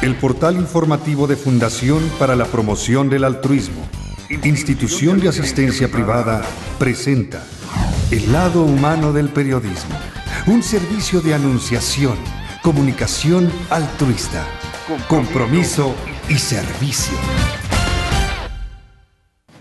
El portal informativo de Fundación para la Promoción del Altruismo, institución de asistencia privada, presenta El lado humano del periodismo, un servicio de anunciación, comunicación altruista, compromiso y servicio.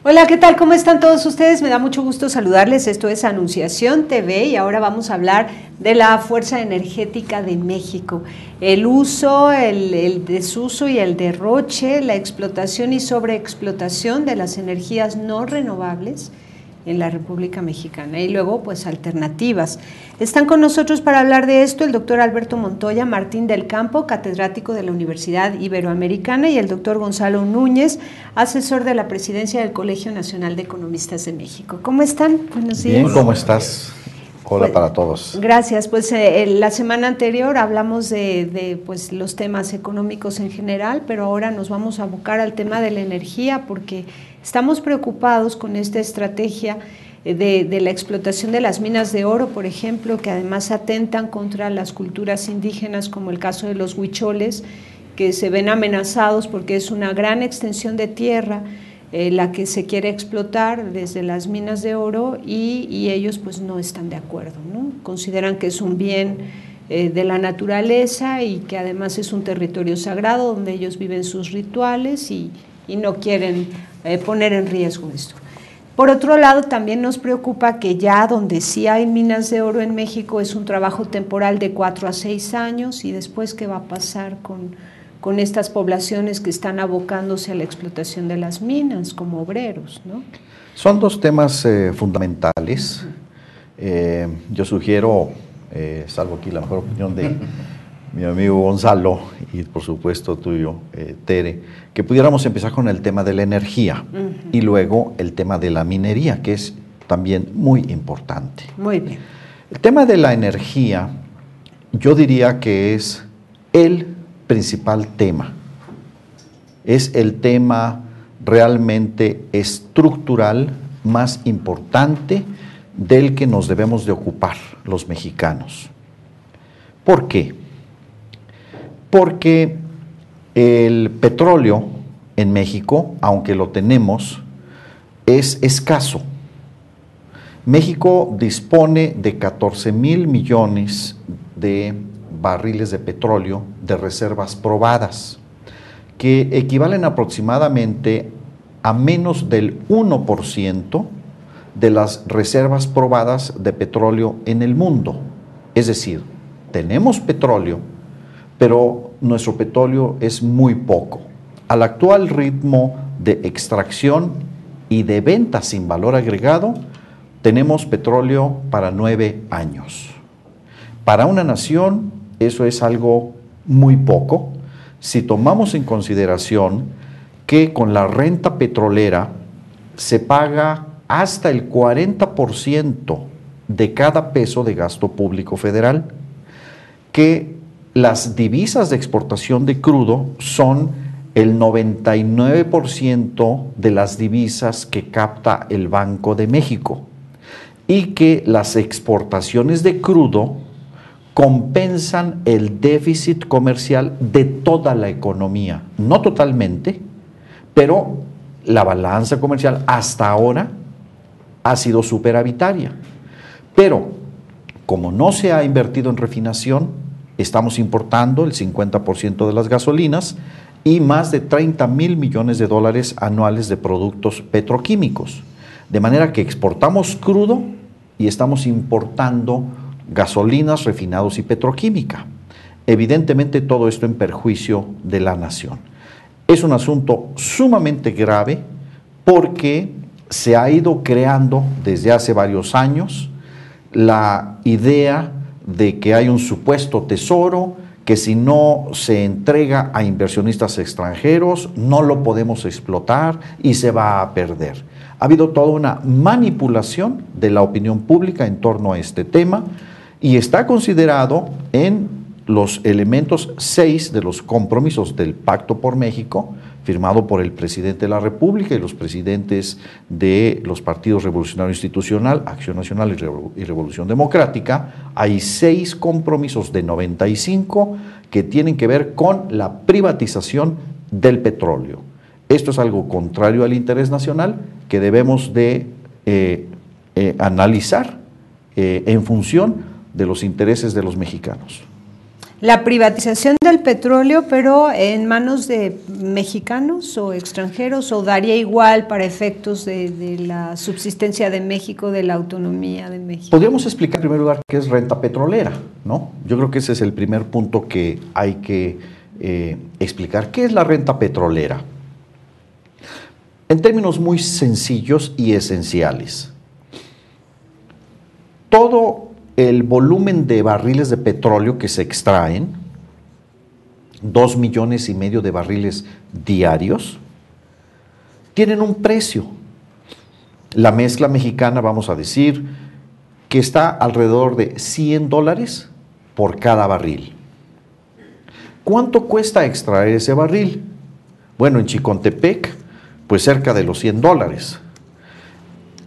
Hola, ¿qué tal? ¿Cómo están todos ustedes? Me da mucho gusto saludarles. Esto es Anunciación TV y ahora vamos a hablar de la Fuerza Energética de México. El uso, el desuso y el derroche, la explotación y sobreexplotación de las energías no renovables en la República Mexicana y luego pues alternativas. Están con nosotros para hablar de esto el doctor Alberto Montoya Martín del Campo, catedrático de la Universidad Iberoamericana, y el doctor Gonzalo Núñez, asesor de la presidencia del Colegio Nacional de Economistas de México. ¿Cómo están? Buenos días. Bien, ¿cómo estás? Hola pues, para todos. Gracias. Pues la semana anterior hablamos de pues, los temas económicos en general, pero ahora nos vamos a abocar al tema de la energía porque estamos preocupados con esta estrategia de la explotación de las minas de oro, por ejemplo, que además atentan contra las culturas indígenas, como el caso de los huicholes, que se ven amenazados porque es una gran extensión de tierra la que se quiere explotar desde las minas de oro y ellos pues no están de acuerdo, ¿no? Consideran que es un bien de la naturaleza y que además es un territorio sagrado donde ellos viven sus rituales y no quieren poner en riesgo esto. Por otro lado, también nos preocupa que ya donde sí hay minas de oro en México es un trabajo temporal de 4 a 6 años y después ¿qué va a pasar con estas poblaciones que están abocándose a la explotación de las minas como obreros, ¿no? Son dos temas fundamentales. Yo sugiero, salvo aquí la mejor opinión de mi amigo Gonzalo y por supuesto tuyo, Tere, que pudiéramos empezar con el tema de la energía y luego el tema de la minería, que es también muy importante. Muy bien. El tema de la energía, yo diría que es el principal tema. Es el tema realmente estructural más importante del que nos debemos de ocupar los mexicanos. ¿Por qué? Porque el petróleo en México, aunque lo tenemos, es escaso. México dispone de 14,000 millones de barriles de petróleo de reservas probadas, que equivalen aproximadamente a menos del 1% de las reservas probadas de petróleo en el mundo. Es decir, tenemos petróleo, pero nuestro petróleo es muy poco. Al actual ritmo de extracción y de venta sin valor agregado, tenemos petróleo para 9 años. Para una nación, eso es algo muy poco, si tomamos en consideración que con la renta petrolera se paga hasta el 40% de cada peso de gasto público federal, que las divisas de exportación de crudo son el 99% de las divisas que capta el Banco de México y que las exportaciones de crudo compensan el déficit comercial de toda la economía, no totalmente, pero la balanza comercial hasta ahora ha sido superavitaria. Pero como no se ha invertido en refinación, estamos importando el 50% de las gasolinas y más de 30,000 millones de dólares anuales de productos petroquímicos. De manera que exportamos crudo y estamos importando gasolinas, refinados y petroquímica. Evidentemente todo esto en perjuicio de la nación. Es un asunto sumamente grave porque se ha ido creando desde hace varios años la idea de que hay un supuesto tesoro que si no se entrega a inversionistas extranjeros no lo podemos explotar y se va a perder. Ha habido toda una manipulación de la opinión pública en torno a este tema y está considerado en los elementos 6 de los compromisos del Pacto por México, firmado por el presidente de la República y los presidentes de los partidos Revolucionario Institucional, Acción Nacional y Revolución Democrática. Hay 6 compromisos de 95 que tienen que ver con la privatización del petróleo. Esto es algo contrario al interés nacional que debemos de analizar en función de los intereses de los mexicanos. La privatización del petróleo, pero en manos de mexicanos o extranjeros, o daría igual para efectos de la subsistencia de México, de la autonomía de México. Podríamos explicar en primer lugar qué es renta petrolera, ¿no? Yo creo que ese es el primer punto que hay que explicar. ¿Qué es la renta petrolera? En términos muy sencillos y esenciales, todo el volumen de barriles de petróleo que se extraen, 2,5 millones de barriles diarios, tienen un precio. La mezcla mexicana, vamos a decir, que está alrededor de $100 por cada barril. ¿Cuánto cuesta extraer ese barril? Bueno, en Chicontepec, pues cerca de los $100.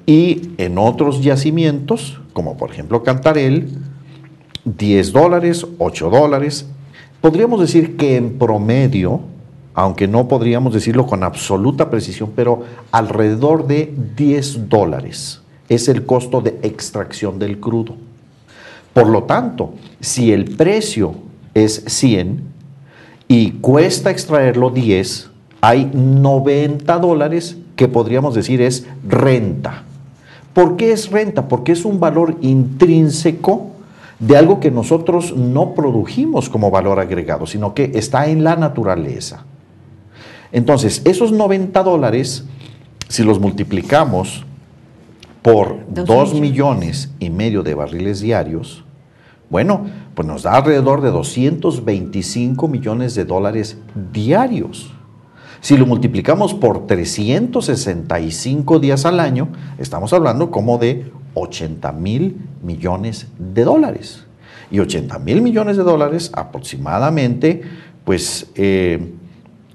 Y en otros yacimientos, como por ejemplo Cantarell, $10, $8. Podríamos decir que en promedio, aunque no podríamos decirlo con absoluta precisión, pero alrededor de $10 es el costo de extracción del crudo. Por lo tanto, si el precio es 100 y cuesta extraerlo 10, hay $90 que podríamos decir es renta. ¿Por qué es renta? Porque es un valor intrínseco de algo que nosotros no produjimos como valor agregado, sino que está en la naturaleza. Entonces, esos $90, si los multiplicamos por 2,5 millones de barriles diarios, bueno, pues nos da alrededor de $225 millones diarios. Si lo multiplicamos por 365 días al año, estamos hablando como de $80,000 millones. Y $80,000 millones aproximadamente, pues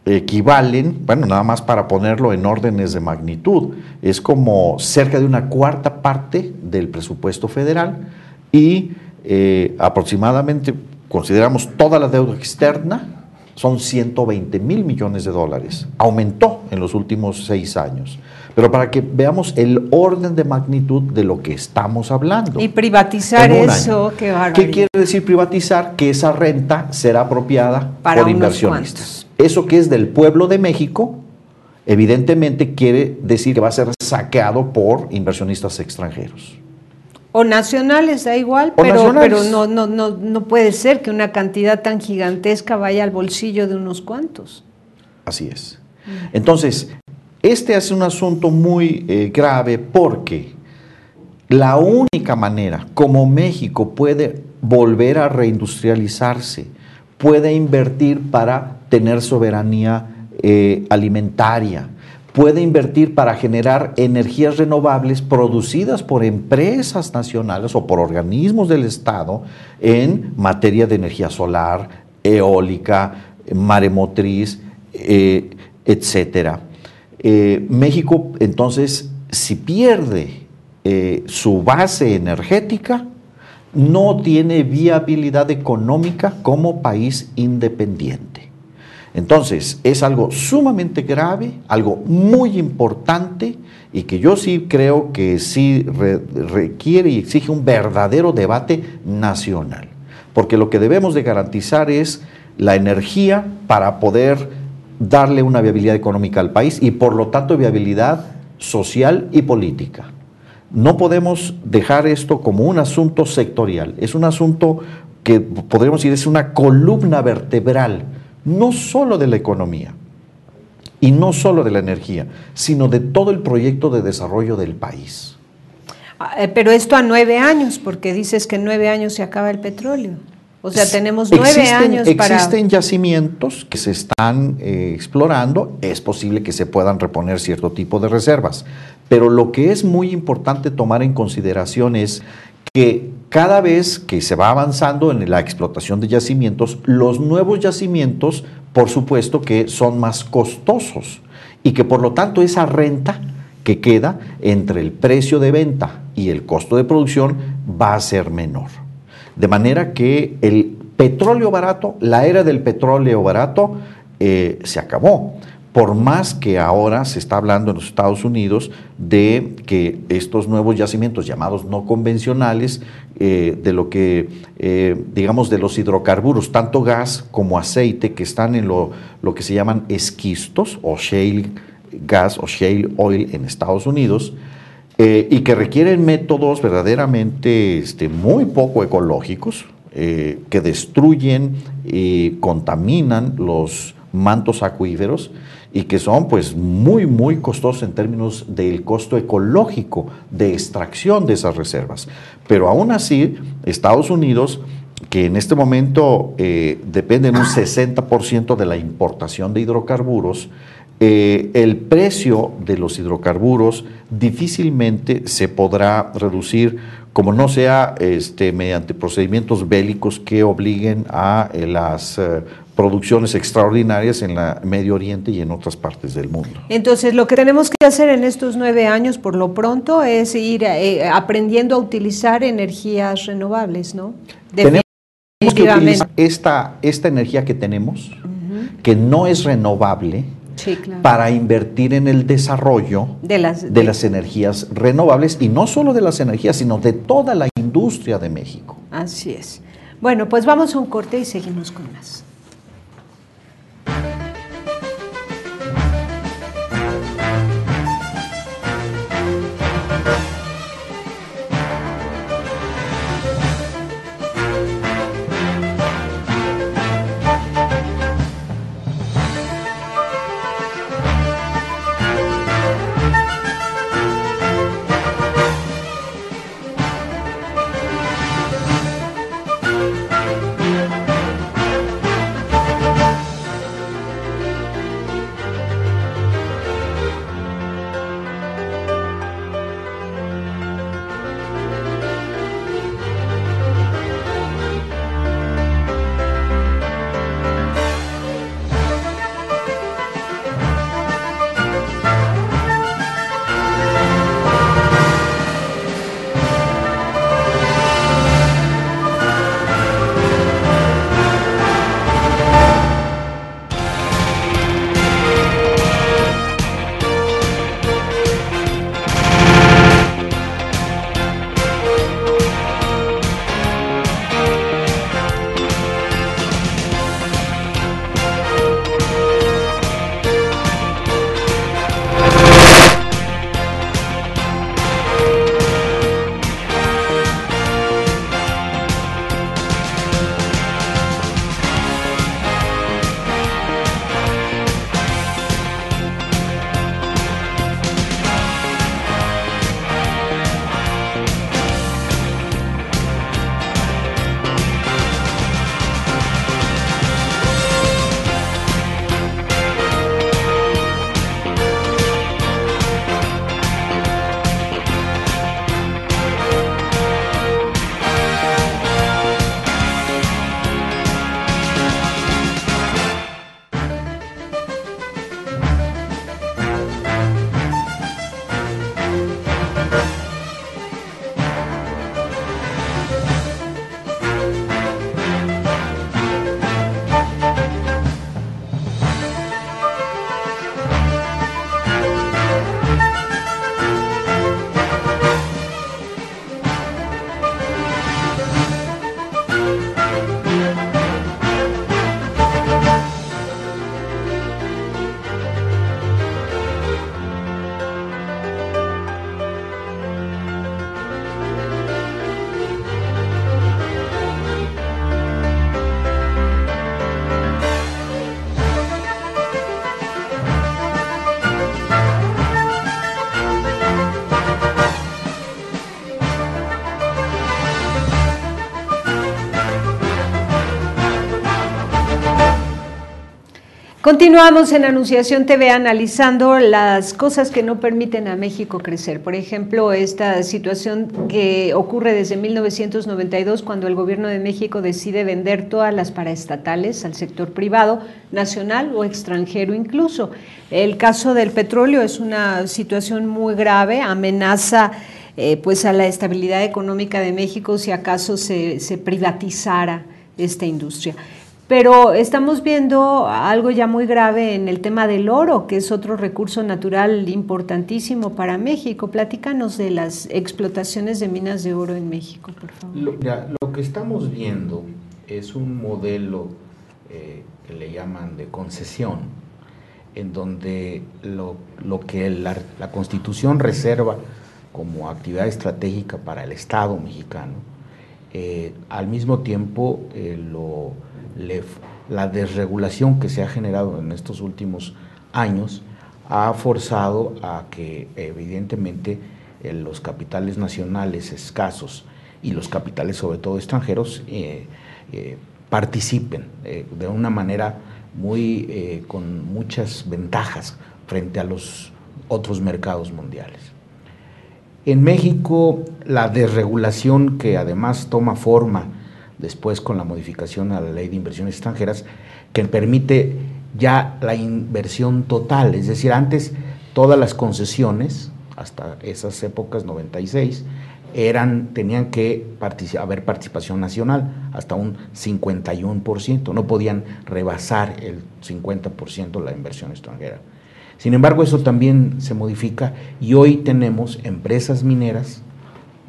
equivalen, bueno, nada más para ponerlo en órdenes de magnitud, es como cerca de una cuarta parte del presupuesto federal y aproximadamente, consideramos toda la deuda externa, son $120,000 millones. Aumentó en los últimos 6 años. Pero para que veamos el orden de magnitud de lo que estamos hablando. Y privatizar eso, qué bárbaro. ¿Qué quiere decir privatizar? Que esa renta será apropiada para por inversionistas. Eso que es del pueblo de México, evidentemente quiere decir que va a ser saqueado por inversionistas extranjeros. O nacionales, da igual, pero no puede ser que una cantidad tan gigantesca vaya al bolsillo de unos cuantos. Así es. Entonces, este es un asunto muy grave porque la única manera como México puede volver a reindustrializarse, puede invertir para tener soberanía alimentaria, puede invertir para generar energías renovables producidas por empresas nacionales o por organismos del Estado en materia de energía solar, eólica, maremotriz, etcétera. México, entonces, si pierde su base energética, no tiene viabilidad económica como país independiente. Entonces, es algo sumamente grave, algo muy importante y que yo sí creo que sí requiere y exige un verdadero debate nacional. Porque lo que debemos de garantizar es la energía para poder darle una viabilidad económica al país y por lo tanto viabilidad social y política. No podemos dejar esto como un asunto sectorial, es un asunto que podríamos decir es una columna vertebral, no solo de la economía y no solo de la energía, sino de todo el proyecto de desarrollo del país. Pero esto a 9 años, porque dices que en 9 años se acaba el petróleo. O sea, tenemos 9 años para... Existen yacimientos que se están explorando, es posible que se puedan reponer cierto tipo de reservas, pero lo que es muy importante tomar en consideración es que cada vez que se va avanzando en la explotación de yacimientos, los nuevos yacimientos, por supuesto que son más costosos y que por lo tanto esa renta que queda entre el precio de venta y el costo de producción va a ser menor. De manera que el petróleo barato, la era del petróleo barato se acabó. Por más que ahora se está hablando en los Estados Unidos de que estos nuevos yacimientos llamados no convencionales, de lo que, digamos, de los hidrocarburos, tanto gas como aceite, que están en lo que se llaman esquistos o shale gas o shale oil en Estados Unidos, y que requieren métodos verdaderamente muy poco ecológicos, que destruyen y contaminan los mantos acuíferos y que son pues muy costosos en términos del costo ecológico de extracción de esas reservas. Pero aún así, Estados Unidos, que en este momento depende en un 60% de la importación de hidrocarburos, el precio de los hidrocarburos difícilmente se podrá reducir, como no sea mediante procedimientos bélicos que obliguen a las producciones extraordinarias en el Medio Oriente y en otras partes del mundo. Entonces, lo que tenemos que hacer en estos 9 años, por lo pronto, es ir aprendiendo a utilizar energías renovables, ¿no? Tenemos que utilizar esta energía que tenemos, que no es renovable, sí, claro, para invertir en el desarrollo de las energías renovables, y no solo de las energías, sino de toda la industria de México. Así es. Bueno, pues vamos a un corte y seguimos con más. Continuamos en Anunciación TV analizando las cosas que no permiten a México crecer. Por ejemplo, esta situación que ocurre desde 1992, cuando el gobierno de México decide vender todas las paraestatales al sector privado, nacional o extranjero incluso. El caso del petróleo es una situación muy grave, amenaza pues a la estabilidad económica de México si acaso se privatizara esta industria. Pero estamos viendo algo ya muy grave en el tema del oro, que es otro recurso natural importantísimo para México. Platícanos de las explotaciones de minas de oro en México, por favor. Lo que estamos viendo es un modelo que le llaman de concesión, en donde lo que la Constitución reserva como actividad estratégica para el Estado mexicano, al mismo tiempo la desregulación que se ha generado en estos últimos años ha forzado a que evidentemente los capitales nacionales escasos y los capitales sobre todo extranjeros participen de una manera con muchas ventajas frente a los otros mercados mundiales. En México, la desregulación, que además toma forma después con la modificación a la Ley de Inversiones Extranjeras, que permite ya la inversión total, es decir, antes todas las concesiones, hasta esas épocas, 96, tenían que haber participación nacional, hasta un 51%, no podían rebasar el 50% la inversión extranjera. Sin embargo, eso también se modifica y hoy tenemos empresas mineras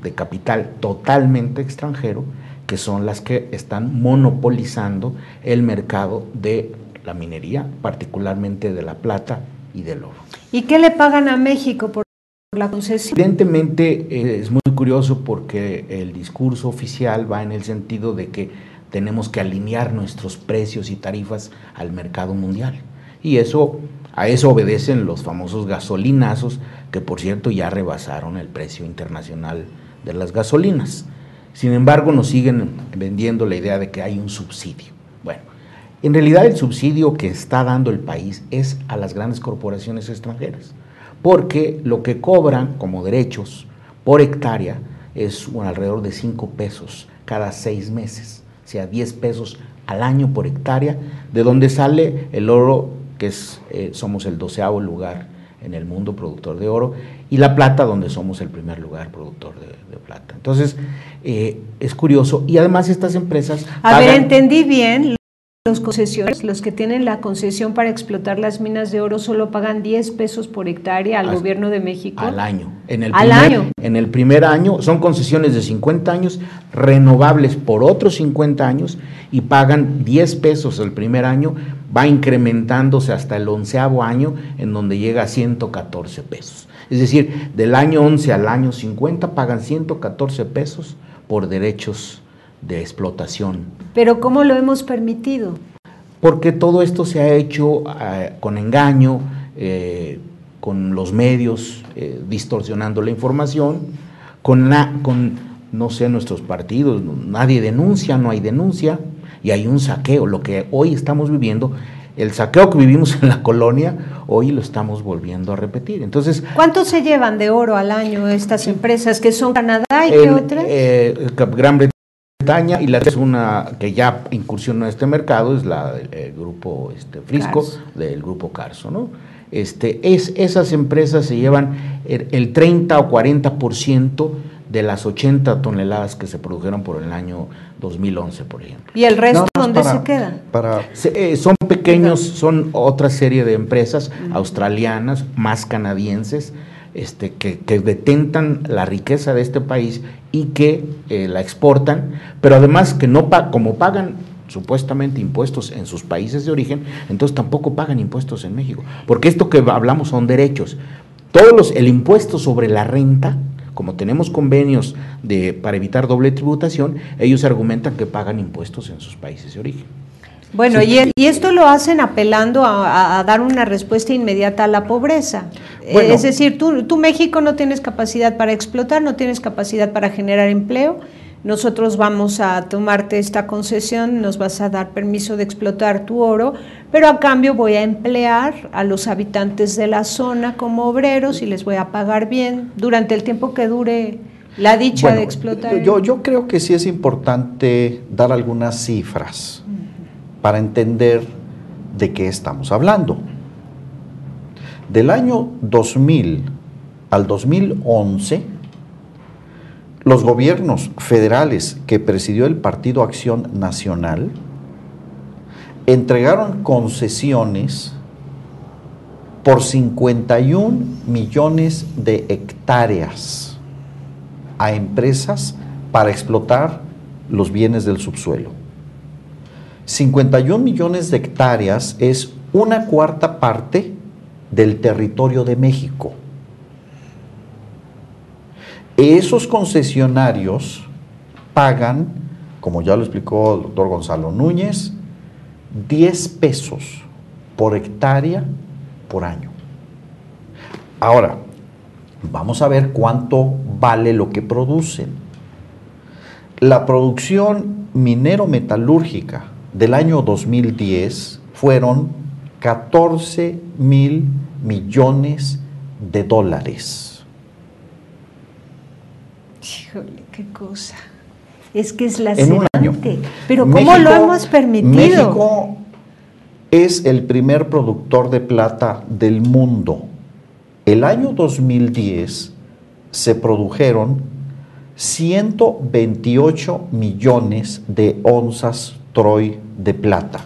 de capital totalmente extranjero que son las que están monopolizando el mercado de la minería, particularmente de la plata y del oro. ¿Y qué le pagan a México por la concesión? Evidentemente es muy curioso porque el discurso oficial va en el sentido de que tenemos que alinear nuestros precios y tarifas al mercado mundial. Y a eso obedecen los famosos gasolinazos, que por cierto ya rebasaron el precio internacional de las gasolinas. Sin embargo, nos siguen vendiendo la idea de que hay un subsidio. Bueno, en realidad el subsidio que está dando el país es a las grandes corporaciones extranjeras, porque lo que cobran como derechos por hectárea es alrededor de 5 pesos cada 6 meses, o sea, 10 pesos al año por hectárea, de donde sale el oro, que somos el 12º lugar en el mundo productor de oro, y la plata, donde somos el primer lugar productor de plata. Entonces, es curioso, y además estas empresas A ver, entendí bien, los concesionarios, los que tienen la concesión para explotar las minas de oro, solo pagan 10 pesos por hectárea al gobierno de México. Al año. En el primer año, son concesiones de 50 años, renovables por otros 50 años, y pagan 10 pesos el primer año, va incrementándose hasta el 11º año, en donde llega a 114 pesos. Es decir, del año 11 al año 50 pagan 114 pesos por derechos de explotación. ¿Pero cómo lo hemos permitido? Porque todo esto se ha hecho con engaño, con los medios distorsionando la información, no sé, nuestros partidos, nadie denuncia, no hay denuncia, y hay un saqueo. Lo que hoy estamos viviendo, el saqueo que vivimos en la colonia, hoy lo estamos volviendo a repetir. Entonces, ¿cuánto se llevan de oro al año estas empresas, que son Canadá y qué otras? Gran Bretaña, y la es una que ya incursionó en este mercado, es la del grupo Frisco, Carso. Del grupo Carso, ¿no? Esas empresas se llevan el 30 o 40% de las 80 toneladas que se produjeron por el año 2011, por ejemplo. ¿Y el resto dónde se queda? Son pequeños, son otra serie de empresas australianas, más canadienses, que detentan la riqueza de este país y que la exportan, pero además que como pagan supuestamente impuestos en sus países de origen, entonces tampoco pagan impuestos en México, porque esto que hablamos son derechos. El impuesto sobre la renta, como tenemos convenios para evitar doble tributación, ellos argumentan que pagan impuestos en sus países de origen. Bueno, sí. y esto lo hacen apelando a dar una respuesta inmediata a la pobreza. Bueno, es decir, tú México no tienes capacidad para explotar, no tienes capacidad para generar empleo, nosotros vamos a tomarte esta concesión, nos vas a dar permiso de explotar tu oro, pero a cambio voy a emplear a los habitantes de la zona como obreros y les voy a pagar bien durante el tiempo que dure la dicha de explotar. Yo creo que sí es importante dar algunas cifras para entender de qué estamos hablando. Del año 2000 al 2011, los gobiernos federales que presidió el Partido Acción Nacional entregaron concesiones por 51 millones de hectáreas a empresas para explotar los bienes del subsuelo. 51 millones de hectáreas es una cuarta parte del territorio de México. Esos concesionarios pagan, como ya lo explicó el doctor Gonzalo Núñez, 10 pesos por hectárea por año. Ahora, vamos a ver cuánto vale lo que producen. La producción minero-metalúrgica del año 2010 fueron 14,000 millones de dólares. Híjole, qué cosa. Es que es en un año. Pero ¿cómo lo hemos permitido? México es el primer productor de plata del mundo. El año 2010 se produjeron 128 millones de onzas troy de plata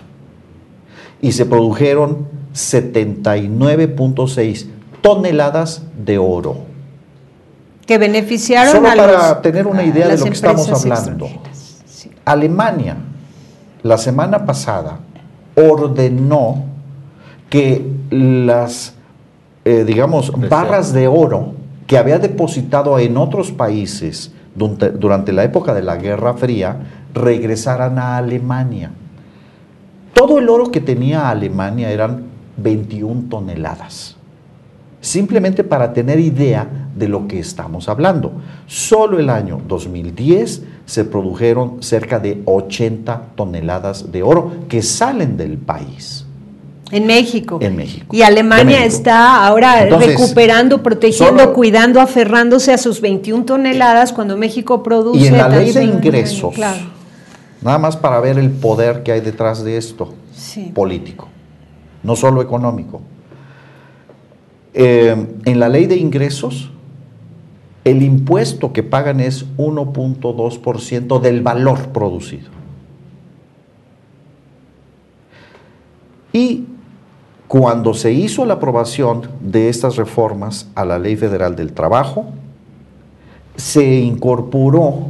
y se produjeron 79.6 toneladas de oro. Que beneficiaron Solo a para tener una idea de lo que estamos empresas hablando. Sí. Alemania, la semana pasada, ordenó que las, barras de oro que había depositado en otros países durante la época de la Guerra Fría, regresaran a Alemania. Todo el oro que tenía Alemania eran 21 toneladas. Simplemente para tener idea de lo que estamos hablando. Solo el año 2010 se produjeron cerca de 80 toneladas de oro que salen del país. En México. En México. Y Alemania está ahora recuperando, protegiendo, cuidando, aferrándose a sus 21 toneladas cuando México produce. Y en la ley de ingresos, claro, nada más para ver el poder que hay detrás de esto, político, no solo económico. En la ley de ingresos, el impuesto que pagan es 1.2% del valor producido. Y cuando se hizo la aprobación de estas reformas a la Ley Federal del Trabajo, se incorporó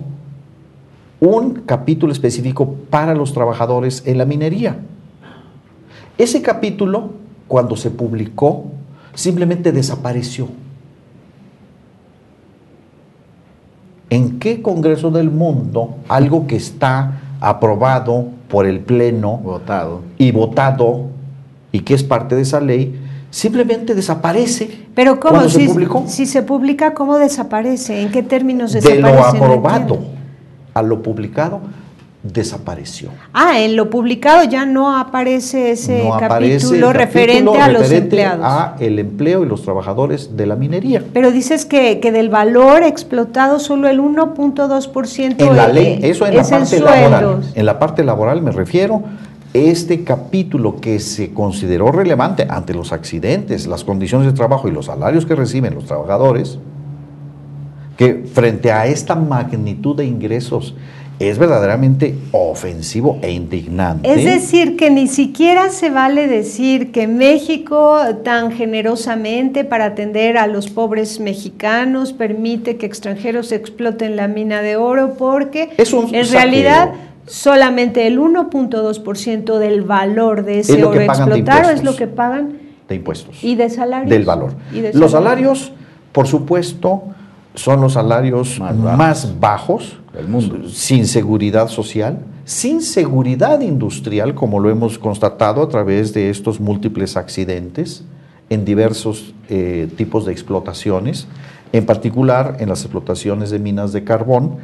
un capítulo específico para los trabajadores en la minería. Ese capítulo, cuando se publicó, simplemente desapareció. ¿En qué congreso del mundo algo que está aprobado por el Pleno, votado y que es parte de esa ley, simplemente desaparece? Pero ¿cómo? Se publicó? Si se publica, ¿cómo desaparece? ¿En qué términos desaparece? De lo aprobado a lo publicado, desapareció. En lo publicado ya no aparece ese capítulo referente a los empleados. A el empleo y los trabajadores de la minería. Pero dices que del valor explotado solo el 1.2% en la ley, eso en la parte laboral. Sueldos. En la parte laboral me refiero, este capítulo que se consideró relevante ante los accidentes, las condiciones de trabajo y los salarios que reciben los trabajadores, que frente a esta magnitud de ingresos es verdaderamente ofensivo e indignante. Es decir, que ni siquiera se vale decir que México tan generosamente para atender a los pobres mexicanos permite que extranjeros exploten la mina de oro, porque en realidad solamente el 1.2% del valor de ese oro explotado es lo que pagan de impuestos y de salarios. Del valor. Los salarios, por supuesto, son los salarios más bajos del mundo, sin seguridad social, sin seguridad industrial, como lo hemos constatado a través de estos múltiples accidentes en diversos tipos de explotaciones, en particular en las explotaciones de minas de carbón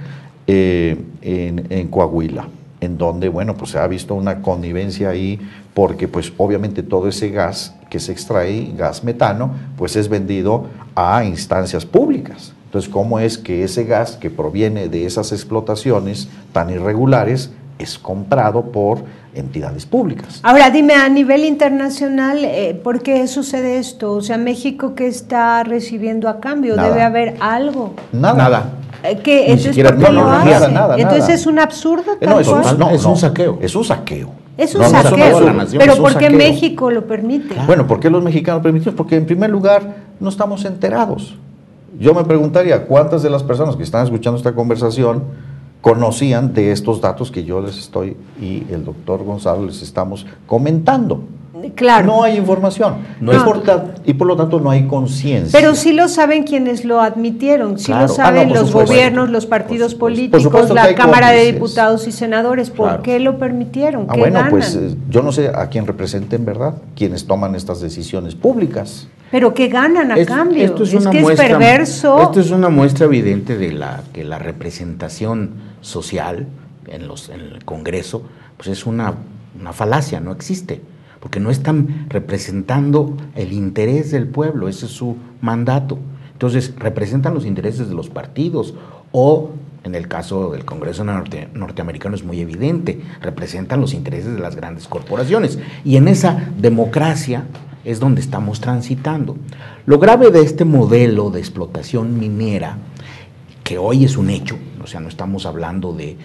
en Coahuila, en donde, pues se ha visto una connivencia ahí, porque pues obviamente todo ese gas que se extrae, gas metano, pues es vendido a instancias públicas. Entonces, ¿cómo es que ese gas que proviene de esas explotaciones tan irregulares es comprado por entidades públicas? Ahora, dime, a nivel internacional, ¿por qué sucede esto? O sea, ¿México qué está recibiendo a cambio? Nada. ¿Debe haber algo? Nada. ¿Qué? Ni Entonces, siquiera ¿por qué lo tecnología. hace? Nada. Entonces es un absurdo tal No, es cual. un saqueo. Es un saqueo. Es un No, no, saqueo, no, la nación, pero es un ¿por qué saqueo. México lo permite? Bueno, ¿por qué los mexicanos permitimos? Porque en primer lugar no estamos enterados. Yo me preguntaría cuántas de las personas que están escuchando esta conversación conocían de estos datos que yo les estoy y el doctor Gonzalo les estamos comentando. Claro. No hay información. No es- Y por lo tanto no hay conciencia. Pero sí lo saben quienes lo admitieron, sí Claro. lo saben Ah, no, por los supuesto. gobiernos, los partidos Por supuesto. políticos, Por supuesto que la hay Cámara de cómplices. Diputados y Senadores. ¿Por Claro. qué lo permitieron? ¿Qué Bueno, ganan? pues yo no sé a quién representen, ¿verdad? Quienes toman estas decisiones públicas. ¿Pero qué ganan a cambio? Esto es una que muestra, es perverso. Esto es una muestra evidente de que la representación social en el Congreso pues es una falacia, no existe. Porque no están representando el interés del pueblo, ese es su mandato. Entonces, representan los intereses de los partidos o, en el caso del Congreso norteamericano es muy evidente, representan los intereses de las grandes corporaciones. Y en esa democracia es donde estamos transitando. Lo grave de este modelo de explotación minera, que hoy es un hecho, o sea, no estamos hablando de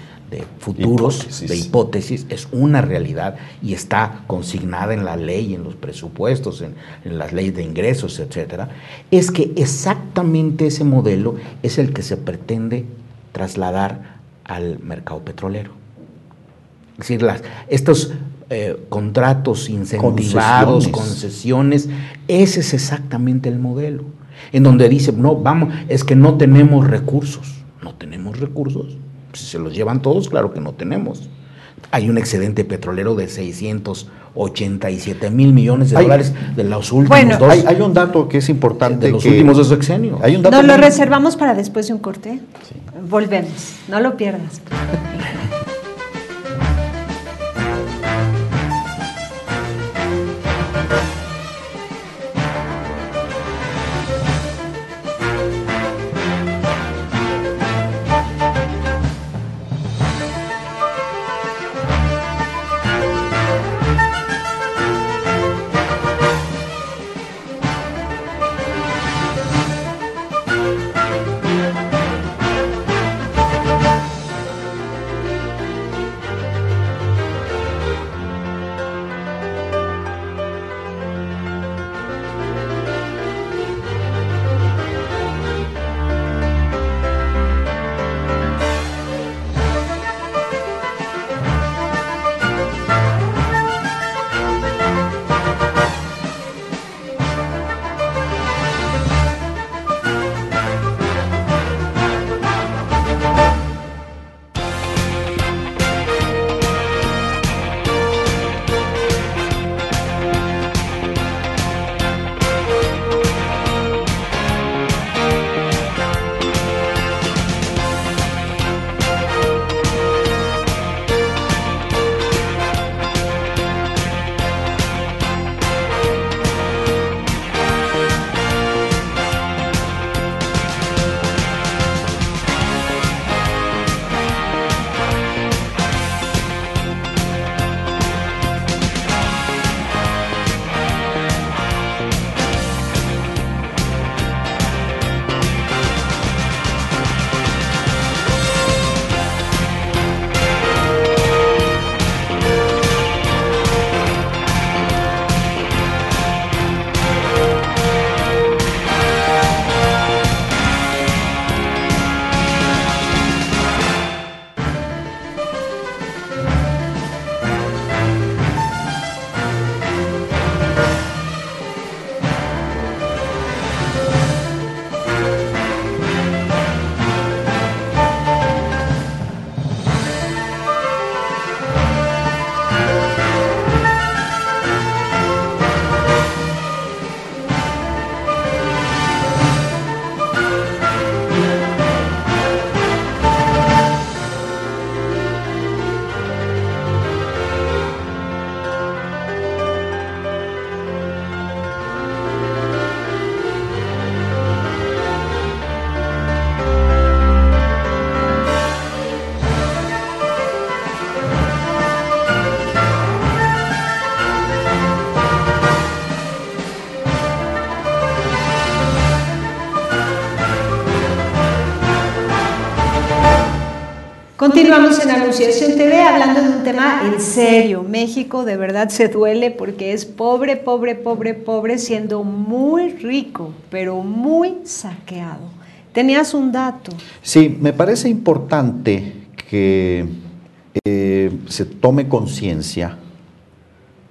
futuros, de hipótesis, es una realidad y está consignada en la ley, en los presupuestos, en las leyes de ingresos, etcétera, es que exactamente ese modelo es el que se pretende trasladar al mercado petrolero. Es decir, estos contratos incentivados, concesiones, ese es exactamente el modelo, en donde dice, no, vamos, es que no tenemos recursos. Si se los llevan todos, claro que no tenemos. Hay un excedente petrolero de 687 mil millones de dólares de los últimos dos. Hay un dato que es importante. De los últimos dos sexenios. Hay un dato Nos lo reservamos para después de un corte. Sí. Volvemos, no lo pierdas. Continuamos en Anunciación TV hablando de un tema en serio. México de verdad se duele porque es pobre, pobre, pobre, pobre, siendo muy rico, pero muy saqueado. Tenías un dato. Sí, me parece importante que se tome conciencia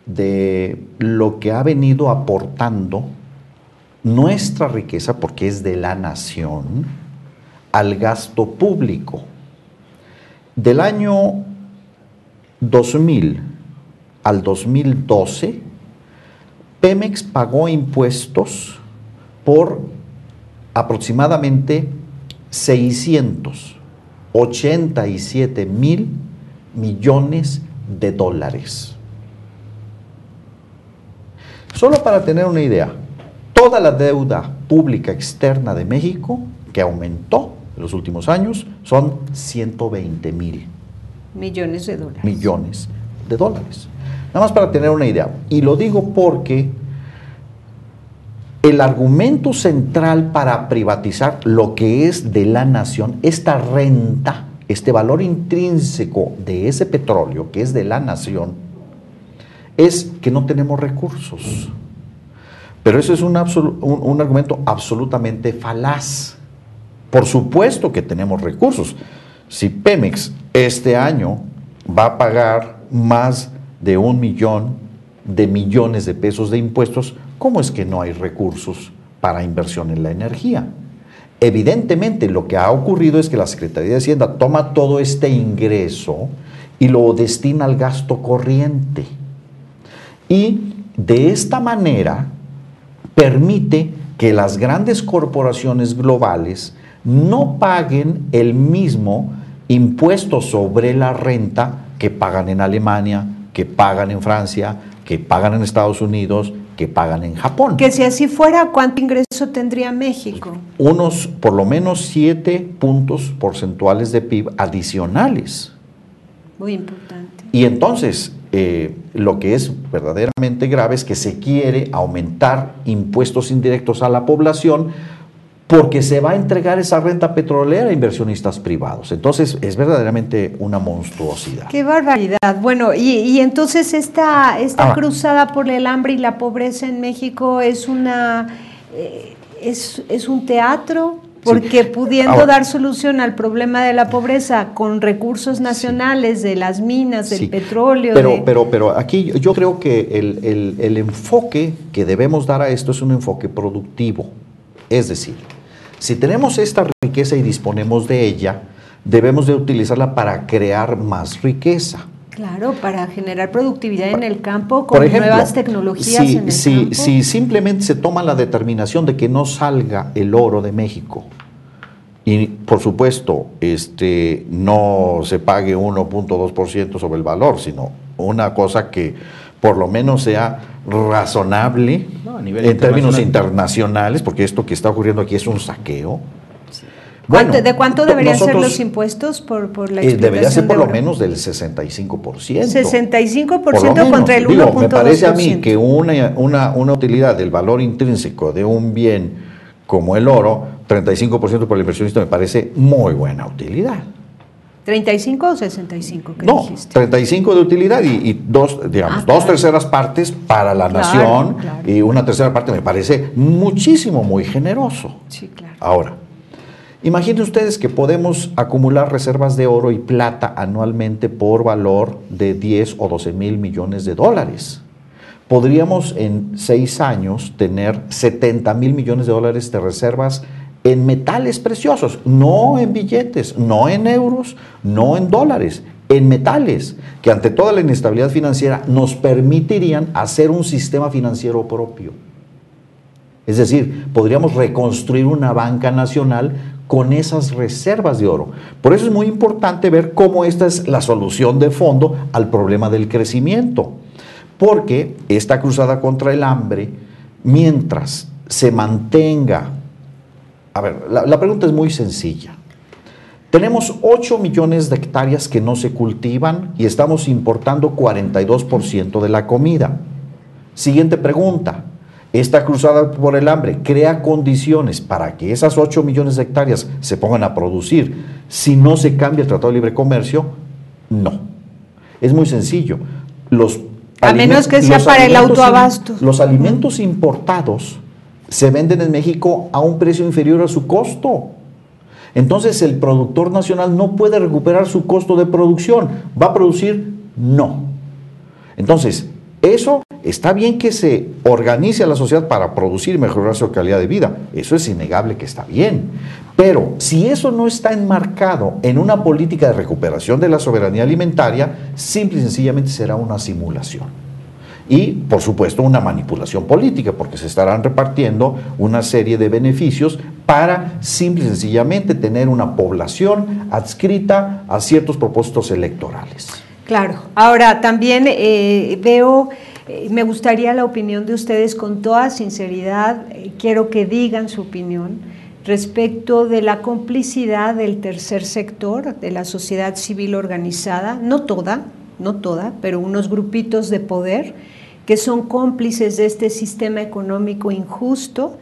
de lo que ha venido aportando nuestra riqueza, porque es de la nación, al gasto público. Del año 2000 al 2012, Pemex pagó impuestos por aproximadamente 687 mil millones de dólares. Solo para tener una idea, toda la deuda pública externa de México, que aumentó en los últimos años, son 120 mil millones de dólares. Millones de dólares. Nada más para tener una idea. Y lo digo porque el argumento central para privatizar lo que es de la nación, esta renta, este valor intrínseco de ese petróleo que es de la nación, es que no tenemos recursos. Pero eso es un argumento absolutamente falaz. Por supuesto que tenemos recursos. Si Pemex este año va a pagar más de 1 millón de millones de pesos de impuestos, ¿cómo es que no hay recursos para inversión en la energía? Evidentemente lo que ha ocurrido es que la Secretaría de Hacienda toma todo este ingreso y lo destina al gasto corriente. Y de esta manera permite que las grandes corporaciones globales no paguen el mismo impuesto sobre la renta que pagan en Alemania, que pagan en Francia, que pagan en Estados Unidos, que pagan en Japón. Que si así fuera, ¿cuánto ingreso tendría México? Unos, por lo menos 7 puntos porcentuales de PIB adicionales. Muy importante. Y entonces, lo que es verdaderamente grave es que se quiere aumentar impuestos indirectos a la población porque se va a entregar esa renta petrolera a inversionistas privados. Entonces, es verdaderamente una monstruosidad. ¡Qué barbaridad! Bueno, y entonces esta cruzada por el hambre y la pobreza en México es un teatro, porque pudiendo dar solución al problema de la pobreza con recursos nacionales de las minas, del petróleo. Pero aquí yo creo que el enfoque que debemos dar a esto es un enfoque productivo. Es decir, si tenemos esta riqueza y disponemos de ella, debemos de utilizarla para crear más riqueza. Claro, para generar productividad en el campo con nuevas tecnologías en el campo. Si simplemente se toma la determinación de que no salga el oro de México y, por supuesto, no se pague 1.2% sobre el valor, sino una cosa que por lo menos sea razonable en términos internacionales, porque esto que está ocurriendo aquí es un saqueo. Sí. Bueno, ¿de cuánto deberían ser los impuestos por la explotación? Debería ser por lo menos del 65%. 65% contra el 1.2%. Me parece a mí que una utilidad del valor intrínseco de un bien como el oro, 35% por el inversionista, me parece muy buena utilidad. ¿35 o 65? No, dijiste? 35 de utilidad y dos terceras partes para la nación, y una tercera parte me parece muchísimo, muy generoso. Sí, claro. Ahora, imaginen ustedes que podemos acumular reservas de oro y plata anualmente por valor de 10 o 12 mil millones de dólares. Podríamos en 6 años tener 70 mil millones de dólares de reservas en metales preciosos, no en billetes, no en euros, no en dólares, en metales, que ante toda la inestabilidad financiera nos permitirían hacer un sistema financiero propio. Es decir, podríamos reconstruir una banca nacional con esas reservas de oro. Por eso es muy importante ver cómo esta es la solución de fondo al problema del crecimiento, porque esta cruzada contra el hambre, mientras se mantenga. A ver, la pregunta es muy sencilla. Tenemos 8 millones de hectáreas que no se cultivan y estamos importando 42% de la comida. Siguiente pregunta. esta cruzada por el hambre crea condiciones para que esas 8 millones de hectáreas se pongan a producir si no se cambia el Tratado de Libre Comercio. No. Es muy sencillo. A menos que sea para el autoabasto. Los alimentos importados se venden en México a un precio inferior a su costo. Entonces el productor nacional no puede recuperar su costo de producción. ¿Va a producir? No. Entonces, eso está bien que se organice a la sociedad para producir y mejorar su calidad de vida. Eso es innegable que está bien. Pero si eso no está enmarcado en una política de recuperación de la soberanía alimentaria, simple y sencillamente será una simulación. Y, por supuesto, una manipulación política, porque se estarán repartiendo una serie de beneficios para simple y sencillamente tener una población adscrita a ciertos propósitos electorales. Claro. Ahora, también me gustaría la opinión de ustedes con toda sinceridad. Quiero que digan su opinión respecto de la complicidad del tercer sector, de la sociedad civil organizada, no toda, pero unos grupitos de poder que son cómplices de este sistema económico injusto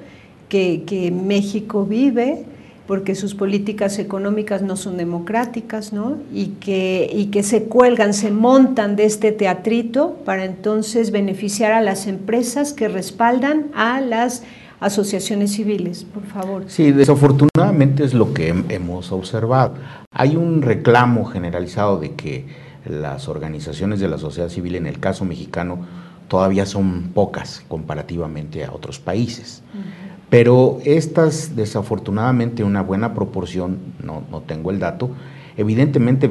que México vive, porque sus políticas económicas no son democráticas, ¿no? Y que se cuelgan, se montan de este teatrito para entonces beneficiar a las empresas que respaldan a las asociaciones civiles, por favor. Sí, desafortunadamente es lo que hemos observado. Hay un reclamo generalizado de que las organizaciones de la sociedad civil, en el caso mexicano, todavía son pocas comparativamente a otros países. Pero estas, desafortunadamente, una buena proporción, no tengo el dato, evidentemente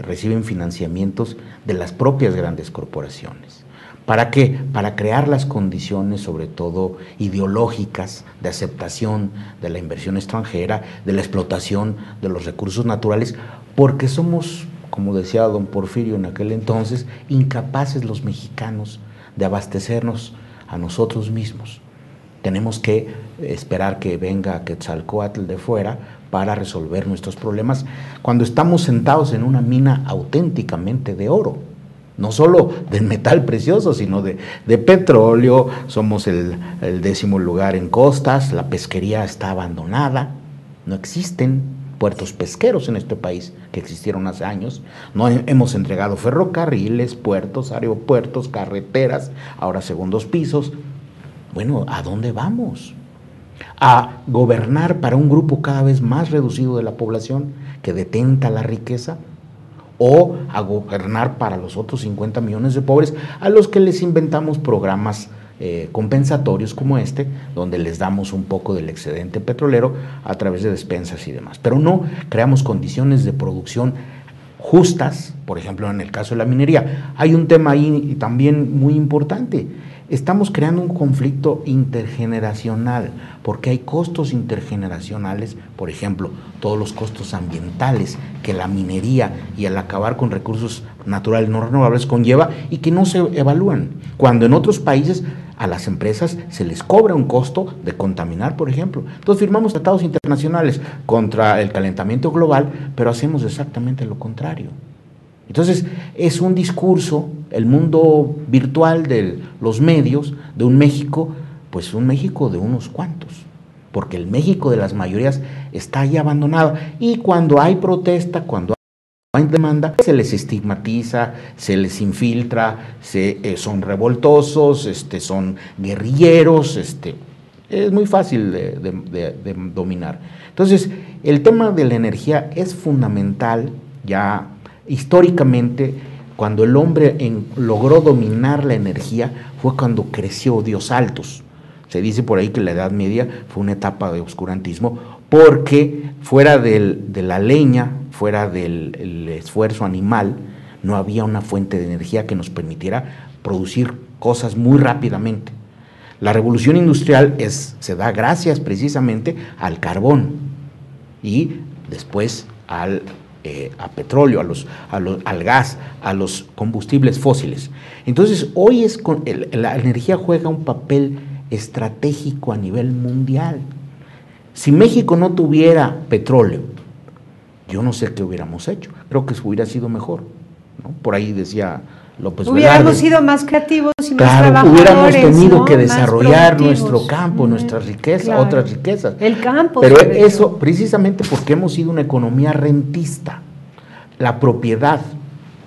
reciben financiamientos de las propias grandes corporaciones. ¿Para qué? Para crear las condiciones, sobre todo ideológicas, de aceptación de la inversión extranjera, de la explotación de los recursos naturales, porque somos, como decía don Porfirio en aquel entonces, incapaces los mexicanos de abastecernos a nosotros mismos. Tenemos que esperar que venga Quetzalcóatl de fuera para resolver nuestros problemas cuando estamos sentados en una mina auténticamente de oro. No solo del metal precioso, sino de petróleo. Somos el 10º lugar en costas, la pesquería está abandonada, no existen puertos pesqueros en este país que existieron hace años. No hemos entregado ferrocarriles, puertos, aeropuertos, carreteras, ahora segundos pisos. Bueno, ¿a dónde vamos? ¿A gobernar para un grupo cada vez más reducido de la población que detenta la riqueza? ¿O a gobernar para los otros 50 millones de pobres a los que les inventamos programas compensatorios como este, donde les damos un poco del excedente petrolero a través de despensas y demás? Pero no creamos condiciones de producción justas. Por ejemplo, en el caso de la minería, hay un tema ahí también muy importante. Estamos creando un conflicto intergeneracional, porque hay costos intergeneracionales, por ejemplo, todos los costos ambientales que la minería y el acabar con recursos naturales no renovables conlleva y que no se evalúan, cuando en otros países a las empresas se les cobra un costo de contaminar, por ejemplo. Entonces firmamos tratados internacionales contra el calentamiento global, pero hacemos exactamente lo contrario. Entonces es un discurso, el mundo virtual de los medios, de un México, pues un México de unos cuantos, porque el México de las mayorías está ya abandonado, y cuando hay protesta, cuando hay demanda, se les estigmatiza, se les infiltra, son revoltosos, son guerrilleros, es muy fácil de dominar. Entonces el tema de la energía es fundamental. Ya históricamente, cuando el hombre logró dominar la energía, fue cuando creció, dio saltos. Se dice por ahí que la Edad Media fue una etapa de oscurantismo, porque fuera de la leña, fuera del esfuerzo animal, no había una fuente de energía que nos permitiera producir cosas muy rápidamente. La revolución industrial se da gracias precisamente al carbón y después a petróleo, al gas, a los combustibles fósiles. Entonces, hoy la energía juega un papel estratégico a nivel mundial. Si México no tuviera petróleo, yo no sé qué hubiéramos hecho. Creo que hubiera sido mejor, ¿no? Por ahí decía López Hubiéramos Velarde. sido más creativos y más Claro, trabajadores, hubiéramos tenido ¿no? que Más desarrollar productivos. nuestro campo, nuestras riquezas, Claro. otras riquezas. El campo. Pero sobre eso, todo. precisamente porque hemos sido una economía rentista, la propiedad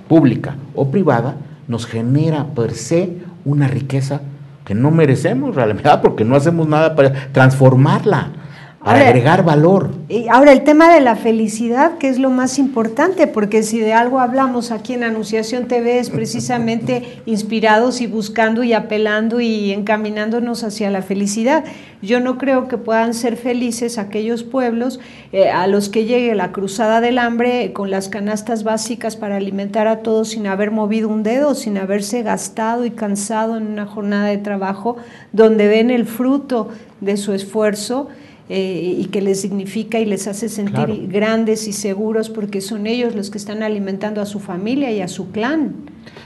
pública o privada nos genera per se una riqueza que no merecemos realmente, porque no hacemos nada para transformarla, para Ahora, agregar valor. Y ahora el tema de la felicidad, que es lo más importante, porque si de algo hablamos aquí en Anunciación TV es precisamente inspirados y buscando y apelando y encaminándonos hacia la felicidad. Yo no creo que puedan ser felices aquellos pueblos a los que llegue la cruzada del hambre con las canastas básicas para alimentar a todos sin haber movido un dedo, sin haberse gastado y cansado en una jornada de trabajo donde ven el fruto de su esfuerzo. Y que les significa y les hace sentir grandes y seguros porque son ellos los que están alimentando a su familia y a su clan.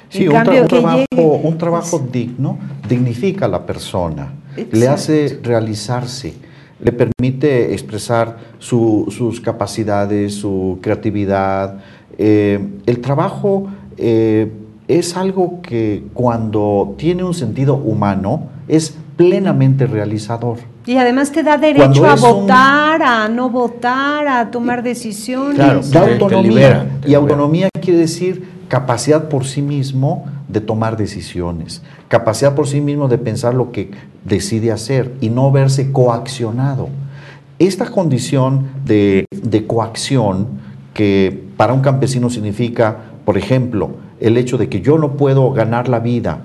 Sí, un trabajo digno dignifica a la persona, exacto, le hace realizarse, le permite expresar sus capacidades, su creatividad. El trabajo es algo que cuando tiene un sentido humano es plenamente realizador. Y además te da derecho a votar, a no votar, a tomar decisiones. Claro, da autonomía. Y autonomía quiere decir capacidad por sí mismo de tomar decisiones, capacidad por sí mismo de pensar lo que decide hacer y no verse coaccionado. Esta condición de coacción que para un campesino significa, por ejemplo, el hecho de que yo no puedo ganar la vida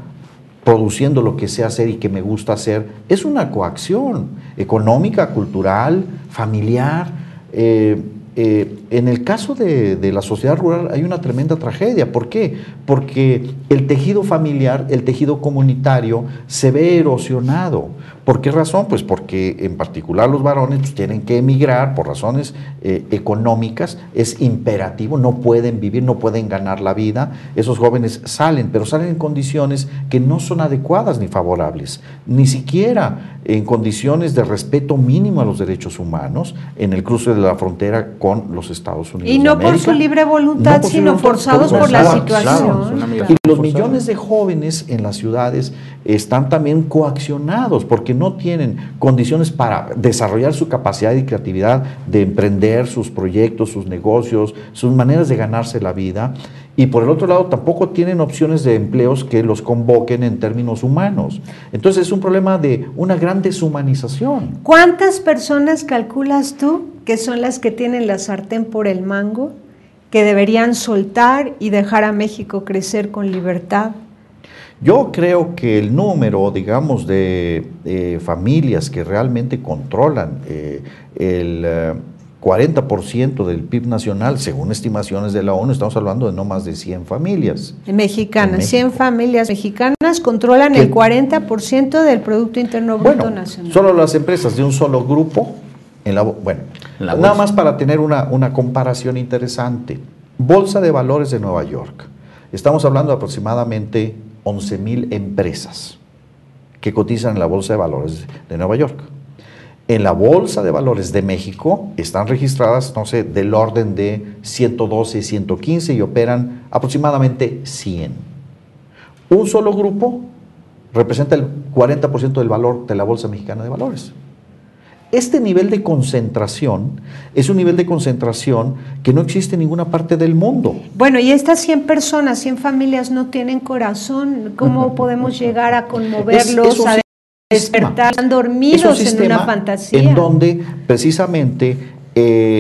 produciendo lo que sé hacer y que me gusta hacer, es una coacción económica, cultural, familiar. En el caso de la sociedad rural hay una tremenda tragedia. ¿Por qué? Porque el tejido familiar, el tejido comunitario se ve erosionado. ¿Por qué razón? Pues porque en particular los varones pues, tienen que emigrar por razones económicas, es imperativo, no pueden vivir, no pueden ganar la vida. Esos jóvenes salen, pero salen en condiciones que no son adecuadas ni favorables, ni siquiera en condiciones de respeto mínimo a los derechos humanos en el cruce de la frontera con los Estados Unidos. Y no por su libre voluntad, sino forzados por la situación. Y los millones de jóvenes en las ciudades están también coaccionados porque no tienen condiciones para desarrollar su capacidad y creatividad de emprender sus proyectos, sus negocios, sus maneras de ganarse la vida. Y por el otro lado tampoco tienen opciones de empleos que los convoquen en términos humanos. Entonces es un problema de una gran deshumanización. ¿Cuántas personas calculas tú que son las que tienen la sartén por el mango, que deberían soltar y dejar a México crecer con libertad? Yo creo que el número, digamos, de familias que realmente controlan el 40% del PIB nacional, según estimaciones de la ONU, estamos hablando de no más de 100 familias. Mexicanas, 100 familias mexicanas controlan el 40% del Producto Interno Bruto Nacional. Solo las empresas de un solo grupo, nada más para tener una comparación interesante. Bolsa de Valores de Nueva York. Estamos hablando de aproximadamente 11,000 empresas que cotizan en la Bolsa de Valores de Nueva York. En la Bolsa de Valores de México están registradas, no sé, del orden de 112, 115 y operan aproximadamente 100. Un solo grupo representa el 40% del valor de la Bolsa Mexicana de Valores. Este nivel de concentración es un nivel de concentración que no existe en ninguna parte del mundo. Bueno, y estas 100 personas, 100 familias no tienen corazón. ¿Cómo podemos llegar a conmoverlos, a despertar? Están dormidos en una fantasía. En donde precisamente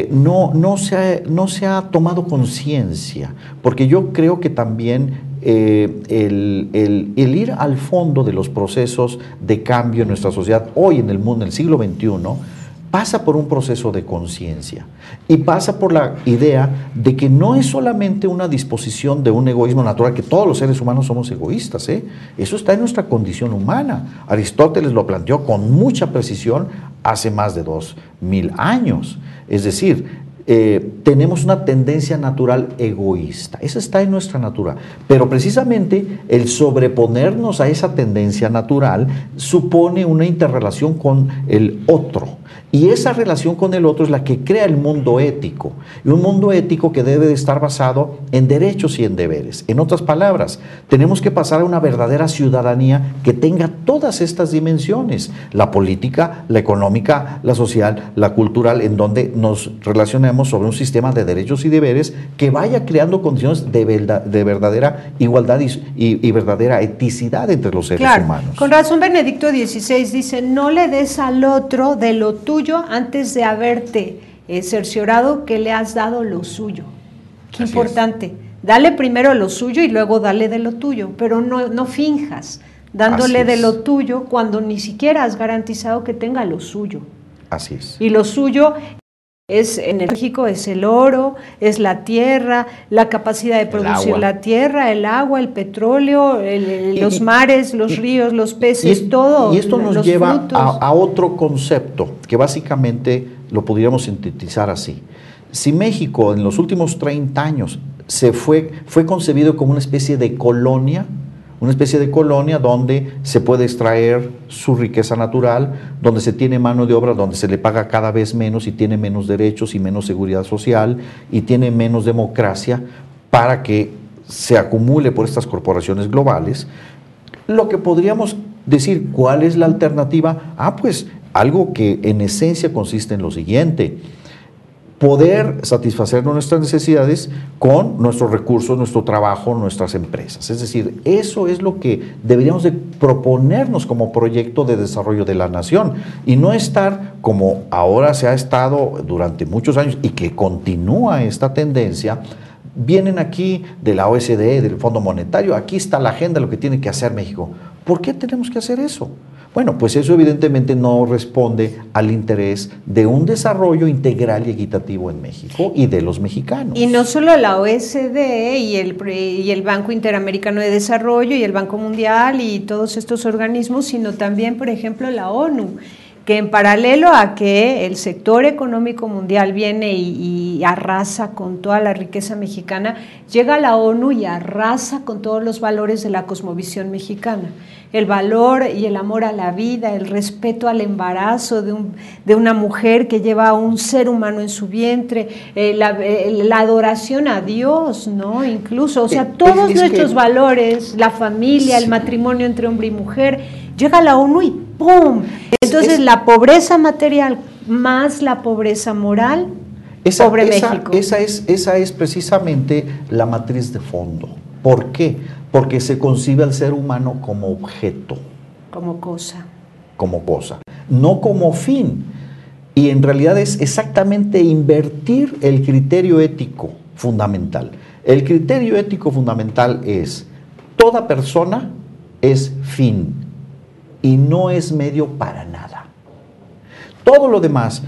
no se ha tomado conciencia, porque yo creo que también el ir al fondo de los procesos de cambio en nuestra sociedad, hoy en el mundo, en el siglo XXI, pasa por un proceso de conciencia y pasa por la idea de que no es solamente una disposición de un egoísmo natural, que todos los seres humanos somos egoístas, eso está en nuestra condición humana. Aristóteles lo planteó con mucha precisión hace más de 2000 años. Es decir, tenemos una tendencia natural egoísta. Esa está en nuestra natura. Pero precisamente el sobreponernos a esa tendencia natural supone una interrelación con el otro. Y esa relación con el otro es la que crea el mundo ético. Y un mundo ético que debe de estar basado en derechos y en deberes. En otras palabras, tenemos que pasar a una verdadera ciudadanía que tenga todas estas dimensiones: la política, la económica, la social, la cultural, en donde nos relacionemos sobre un sistema de derechos y deberes que vaya creando condiciones de verdadera igualdad y verdadera eticidad entre los seres humanos. Con razón Benedicto XVI dice: no le des al otro de lo tuyo antes de haberte cerciorado que le has dado lo suyo. Qué Así importante. Es. Dale primero lo suyo y luego dale de lo tuyo, pero no finjas dándole de lo tuyo cuando ni siquiera has garantizado que tenga lo suyo. Así es. Y lo suyo es enérgico, es el oro, es la tierra, la capacidad de producir la tierra, el agua, el petróleo, los mares, los ríos, los peces, todo. Y esto nos lleva a otro concepto que básicamente lo podríamos sintetizar así. Si México en los últimos 30 años fue concebido como una especie de colonia donde se puede extraer su riqueza natural, donde se tiene mano de obra, donde se le paga cada vez menos y tiene menos derechos y menos seguridad social y tiene menos democracia para que se acumule por estas corporaciones globales. Lo que podríamos decir, ¿cuál es la alternativa? Pues algo que en esencia consiste en lo siguiente: poder satisfacer nuestras necesidades con nuestros recursos, nuestro trabajo, nuestras empresas. Es decir, eso es lo que deberíamos de proponernos como proyecto de desarrollo de la nación y no estar como ahora se ha estado durante muchos años y que continúa esta tendencia. Vienen aquí de la OSDE, del Fondo Monetario, aquí está la agenda, lo que tiene que hacer México. ¿Por qué tenemos que hacer eso? Bueno, pues eso evidentemente no responde al interés de un desarrollo integral y equitativo en México y de los mexicanos. Y no solo la OSDE y el Banco Interamericano de Desarrollo y el Banco Mundial y todos estos organismos, sino también, por ejemplo, la ONU, que en paralelo a que el sector económico mundial viene y arrasa con toda la riqueza mexicana, llega a la ONU y arrasa con todos los valores de la cosmovisión mexicana. El valor y el amor a la vida, el respeto al embarazo de una mujer que lleva a un ser humano en su vientre, la adoración a Dios, ¿no? Incluso, o sea, todos nuestros valores, la familia, el matrimonio entre hombre y mujer, llega a la ONU y ¡pum! Entonces la pobreza material más la pobreza moral, pobre México. Esa es precisamente la matriz de fondo. ¿Por qué? Porque se concibe al ser humano como objeto. Como cosa. Como cosa, no como fin. Y en realidad es exactamente invertir el criterio ético fundamental. El criterio ético fundamental es: toda persona es fin y no es medio para nada. Todo lo demás,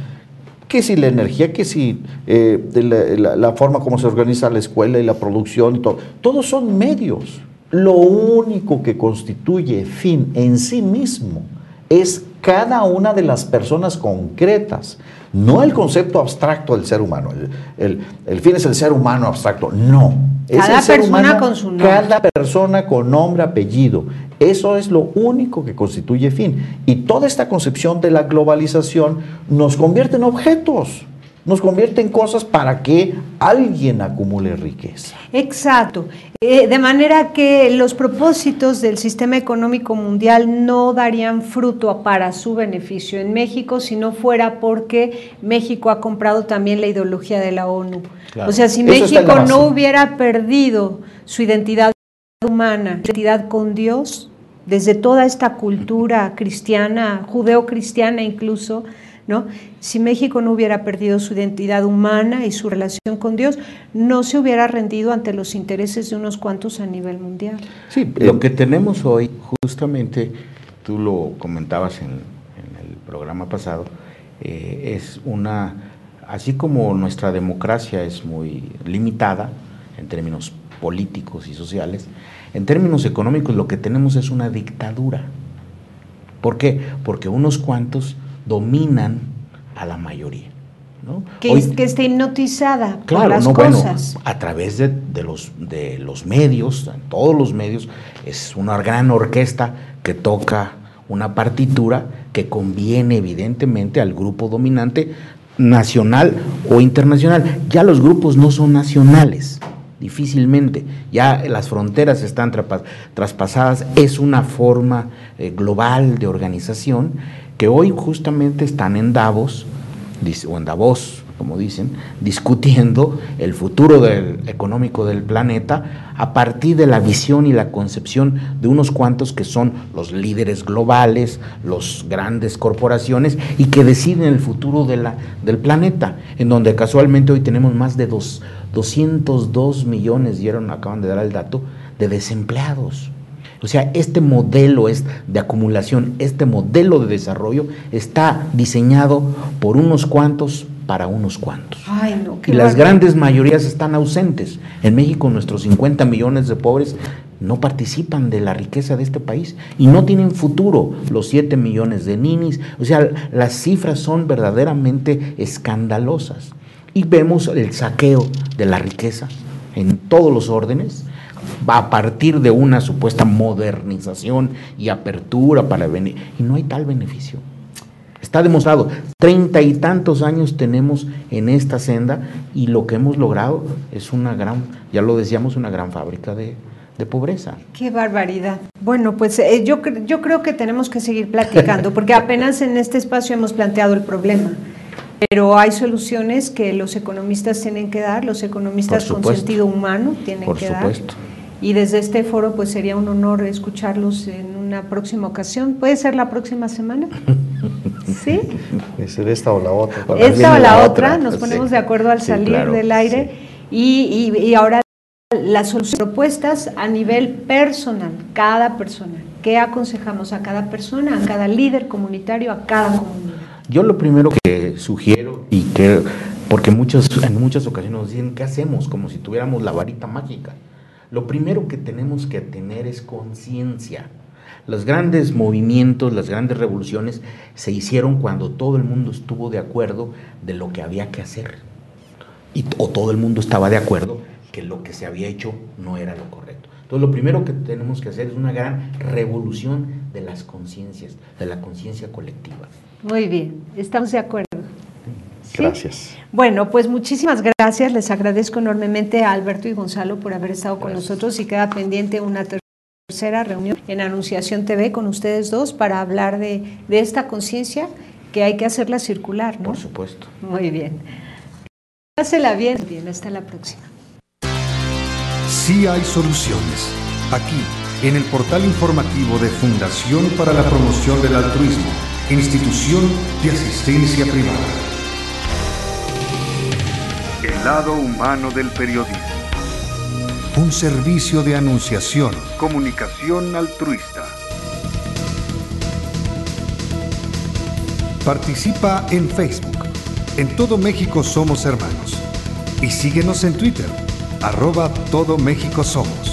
que si la energía, que si la forma como se organiza la escuela y la producción y todo, todos son medios. Lo único que constituye fin en sí mismo es cada una de las personas concretas, no el concepto abstracto del ser humano. El fin es el ser humano abstracto, no. Es cada el ser persona humano, con su nombre. cada persona con nombre, apellido. Eso es lo único que constituye fin. Y toda esta concepción de la globalización nos convierte en objetos, nos convierte en cosas para que alguien acumule riqueza. Exacto. De manera que los propósitos del sistema económico mundial no darían fruto para su beneficio en México si no fuera porque México ha comprado también la ideología de la ONU. Claro. O sea, si México no hubiera perdido su identidad humana, identidad con Dios, desde toda esta cultura cristiana, judeo-cristiana incluso, ¿no? Si México no hubiera perdido su identidad humana y su relación con Dios, no se hubiera rendido ante los intereses de unos cuantos a nivel mundial. Sí, lo que tenemos hoy, justamente, tú lo comentabas en el programa pasado, es así como nuestra democracia es muy limitada en términos políticos y sociales, en términos económicos lo que tenemos es una dictadura. ¿Por qué? Porque unos cuantos dominan a la mayoría. ¿no? Que esté hipnotizada claro, por las cosas. Bueno, a través de los medios, todos los medios, es una gran orquesta que toca una partitura que conviene evidentemente al grupo dominante nacional o internacional. Ya los grupos no son nacionales, difícilmente, ya las fronteras están traspasadas, es una forma global de organización que hoy justamente están en Davos, o en Davos, como dicen, discutiendo el futuro económico del planeta a partir de la visión y la concepción de unos cuantos que son los líderes globales, los grandes corporaciones y que deciden el futuro del planeta, en donde casualmente hoy tenemos más de 202 millones, acaban de dar el dato, de desempleados. O sea, este modelo de acumulación, este modelo de desarrollo está diseñado por unos cuantos para unos cuantos. Ay, no, y las grandes mayorías están ausentes. En México nuestros 50 millones de pobres no participan de la riqueza de este país y no tienen futuro. Los 7 millones de ninis, o sea, las cifras son verdaderamente escandalosas. Y vemos el saqueo de la riqueza en todos los órdenes, a partir de una supuesta modernización y apertura y no hay tal beneficio. Está demostrado, 30 y tantos años tenemos en esta senda y lo que hemos logrado es una gran, ya lo decíamos, una gran fábrica de pobreza. ¡Qué barbaridad! Bueno, pues yo creo que tenemos que seguir platicando, porque apenas en este espacio hemos planteado el problema, pero hay soluciones que los economistas tienen que dar, los economistas con sentido humano tienen que dar. Y desde este foro pues sería un honor escucharlos en una próxima ocasión. ¿Puede ser la próxima semana? ¿Sí? Puede ser esta o la otra. Esta o la otra, nos ponemos de acuerdo al salir del aire. Sí. Y ahora las soluciones propuestas a nivel personal, cada persona. ¿Qué aconsejamos a cada persona, a cada líder comunitario, a cada comunidad? Yo lo primero que sugiero, porque en muchas ocasiones nos dicen, ¿qué hacemos? Como si tuviéramos la varita mágica. Lo primero que tenemos que tener es conciencia. Los grandes movimientos, las grandes revoluciones se hicieron cuando todo el mundo estuvo de acuerdo de lo que había que hacer. O todo el mundo estaba de acuerdo que lo que se había hecho no era lo correcto. Entonces lo primero que tenemos que hacer es una gran revolución de las conciencias, de la conciencia colectiva. Muy bien, estamos de acuerdo. ¿Sí? Gracias. Bueno, pues muchísimas gracias, les agradezco enormemente a Alberto y Gonzalo por haber estado con nosotros y queda pendiente una tercera reunión en Anunciación TV con ustedes dos para hablar de esta conciencia que hay que hacerla circular, ¿no? Por supuesto. Muy bien. Pásela bien, hasta la próxima. Sí hay soluciones. Aquí, en el portal informativo de Fundación para la Promoción del Altruismo, Institución de Asistencia Privada. El lado humano del periodismo. Un servicio de anunciación, comunicación altruista. Participa en Facebook. En todo México somos hermanos. Y síguenos en Twitter, @TodoMéxicoSomos.